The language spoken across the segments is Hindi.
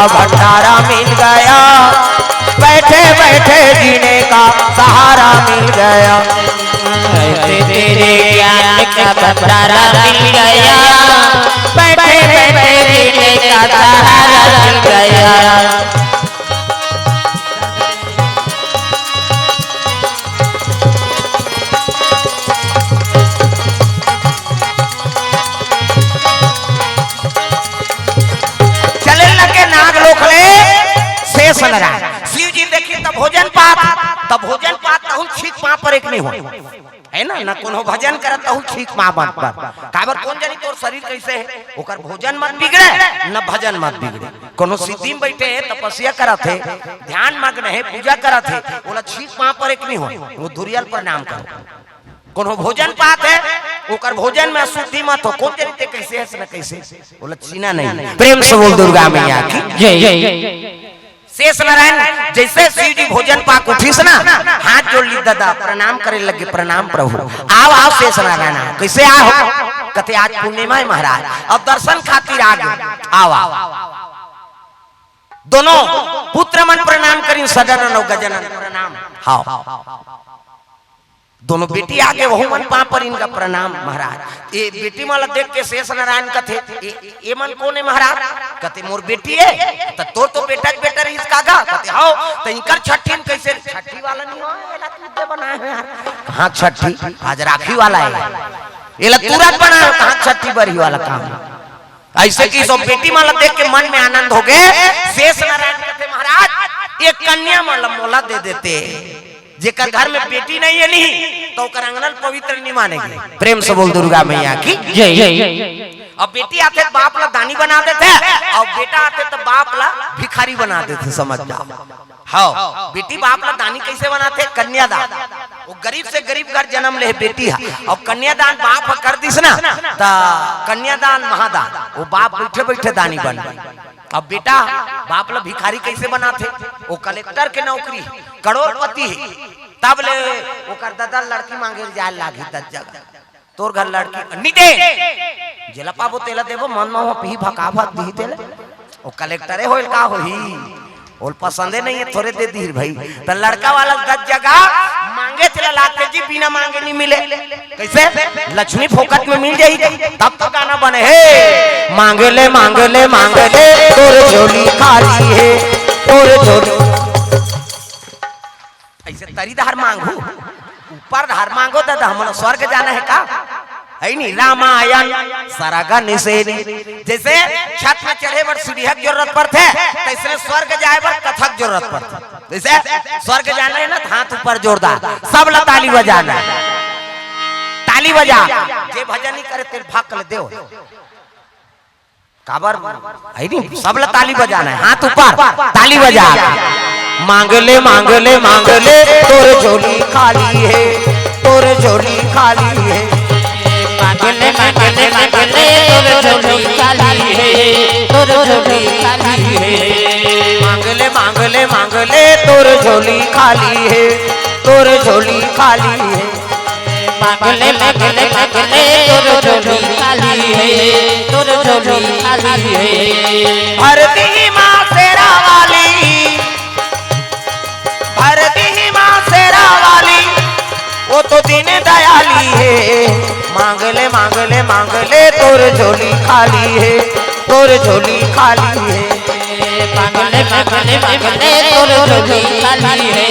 भंडारा मिल गया, बैठे बैठे जीने का सहारा मिल गया। ऐसे तेरे ज्ञान का भंडारा मिल गया, बैठे बैठे जीने का सहारा मिल गया। शिव जी देखिए तब भोजन पात तहु ठीक मां पर एक नहीं हो है ना कोनो भजन करत तहु ठीक मां बात पर काबर कौन जानी तोर शरीर कैसे है, ओकर भोजन मत बिगड़े न भजन मत बिगड़े। कोनो सिद्धि में बैठे है, तपस्या करत है, ध्यान मग्न है, पूजा करत है, बोला ठीक मां पर एक नहीं हो, वो धुरियल प्रणाम करो। कोनो भोजन पात है, ओकर भोजन में अशुद्धि मत हो, कौन जानी कैसे है न कैसे, बोला चीना नहीं। प्रेम से बोल दुर्गा मैया की जय। शेष नारायण जैसे शिव जी भोजन पाक उठी से ना, हाथ जोड़ ली दादा, प्रणाम करे लगे, प्रणाम प्रभु। आओ आओ शेष नारायण, कैसे आओ? कहते आज पूर्णिमा है महाराज, अब दर्शन खातिर आ गए, आओ आओ। दोनों पुत्र मन प्रणाम करी, सदन और गजनन प्रणाम। हाँ दोनों बेटी आगे वह मन पा पर इनका प्रणाम महाराज। ये बेटी माला देख के शेष नारायण कथे ये मन कौन है महाराज? कहते मोर बेटी है, तो तोर तो बेटा बेटा रही इसका गा। कहते हां तो इनकर छठी कैसे? छठी वाला नहीं हो, एला तुझे बनाए हैं यार। कहां छठी? आज राखी वाला है, एला तुरंत बनाए, कहां छठी बरही वाला काम। ऐसे की सब बेटी माला देख के मन में आनंद हो गए। शेष नारायण कहते महाराज एक कन्या माला मोला दे देते, जेकर घर में बेटी नहीं है नहीं तो अंगनल पवित्र नहीं मानेगी। प्रेम से बोल दुर्गा मैया की जय। अब बेटी आते तो बाप ला दानी बना देते, और बेटा आते तो बाप ला भिखारी बना देते, समझ जाओ। हाँ बेटी बाप ला दानी कैसे बनाते? कन्यादान। वो गरीब से गरीब घर जन्म ले बेटी है, और कन्यादान बाप कर दिस ना तो कन्यादान महादान, वो बाप बैठे बैठे दानी बन। अब बेटा बाप ला भिखारी कैसे बनाते? वो कलेक्टर के नौकरी, करोड़पति, तब ले ओकर दादा लड़की मांगे जाए लागी 10 जगह, तोर घर लड़की नहीं दे, जेला पाबो तेला देबो, मन में पी भका भक दी तेले, वो कलेक्टरे होइल का होही, और पसंदे नहीं है थोड़े दे दी भाई। तो लड़का वाला 10 जगह मांगे तेला लाके जी, बिना मांगे नहीं मिले। कैसे? लक्ष्मी फोकट में मिल जाएगी, तब तो गाना बने हे मांगे ले मांगे ले मांगे ले, तोर झोली खाली है, तोर झोली। ऐसे तरी धार मांगू, ऊपर धार मांगो दादा, हम स्वर्ग जाना है का है नहीं? रामायण सरगन से जैसे छत में चढ़े बर सीढ़िया की जरूरत पड़ते, तैसे स्वर्ग जाए बर कथक जरूरत पड़ते। जैसे स्वर्ग जाना है ना, हाथ ऊपर जोरदार, सब ला ताली बजाना, ताली बजा, जे भजन नहीं करे तेरे भाग कर दे काबर है नहीं, सब ला ताली बजाना है, हाथ ऊपर ताली बजा। मांग ले मांग ले मांग ले, तोर झोली खाली है, तोर झोली खाली है। मांग ले मांग ले मांग ले, तोर झोली खाली है, तोर झोली खाली है। मांग ले मांग ले मांग ले, तोर झोली खाली है, तोर झोली खाली है। मांग ले मांग ले मांग ले, तोर झोली खाली है, तोर झोली खाली है। भरती मां शेरा वाली, भरती मां शेरा वाली, वो तो दिन दयाली है। मांग ले मांग ले मांग ले, तोर झोली खाली है, तोर झोली खाली है। मांग ले मांग ले मांग ले, तोर झोली खाली है,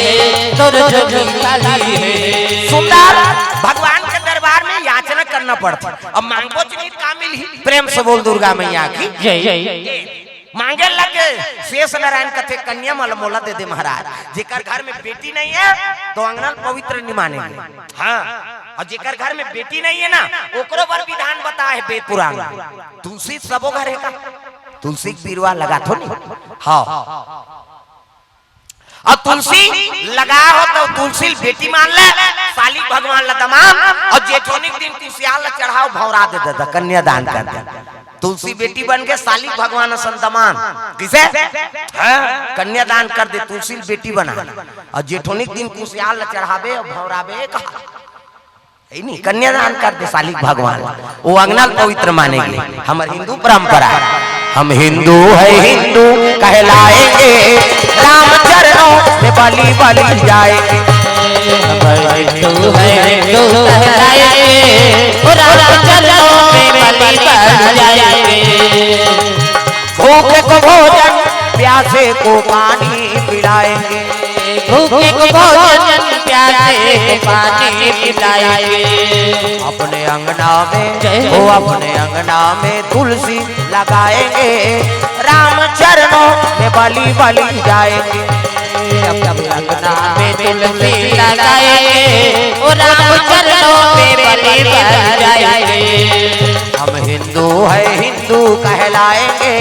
तोर झोली खाली है। सुंदर भगवान के दरबार में याचना करना पड़ता, अब मांगो नहीं का मिली। प्रेम से बोल दुर्गा मैया की जय। मांगे लगे शेष नारायण कथे कन्या माला मोला दे दे महाराज। जेकर घर में बेटी नहीं है तो अंगनल पवित्र नहीं मानेंगे। हाँ और जेकर घर में बेटी नहीं है ना, ओकरो पर विधान बता है वेद पुराण। तुलसी सबो घर है का, तुलसी पीरवा लगा थो नहीं। हाँ और तुलसी लगा हो तो तुलसी बेटी मान ले, साली भगवान ला दमाम, और जेठोनिक दिन तुलसियाल ला चढ़ाओ भौरा दे दे, कन्यादान कर दे। तुलसी बेटी बन के साली भगवान संतमान किसे कन्यादान कर दे, तुलसी बेटी बना। और जेठोनिक दिन तुलसियाल ला चढ़ावे और भौरावे कहा नहीं, कन्यादान कर दे साली भगवान, वो अंगनाल पवित्र मानेंगे, हमारे हिंदू परंपरा। हम हिंदू है हिंदू कहलाएंगे, राम चरणों में बलि बलि जाएंगे। हिंदू है हिंदू कहलाएंगे, राम चरणों में बलि बलि जाएंगे। भूखे को भोजन प्यासे को पानी पिलाएंगे, भूखे को भोजन प्यासे को पानी पिलाएंगे। अपने अंगना में वो अपने अंगना में तुलसी लगाएंगे, राम चरणों में बलि बलि जाएंगे। अपने अंगना में तुलसी लगाएंगे, और राम चरणों में बलि बलि जाएंगे। हम हिंदू है हिंदू कहलाएंगे,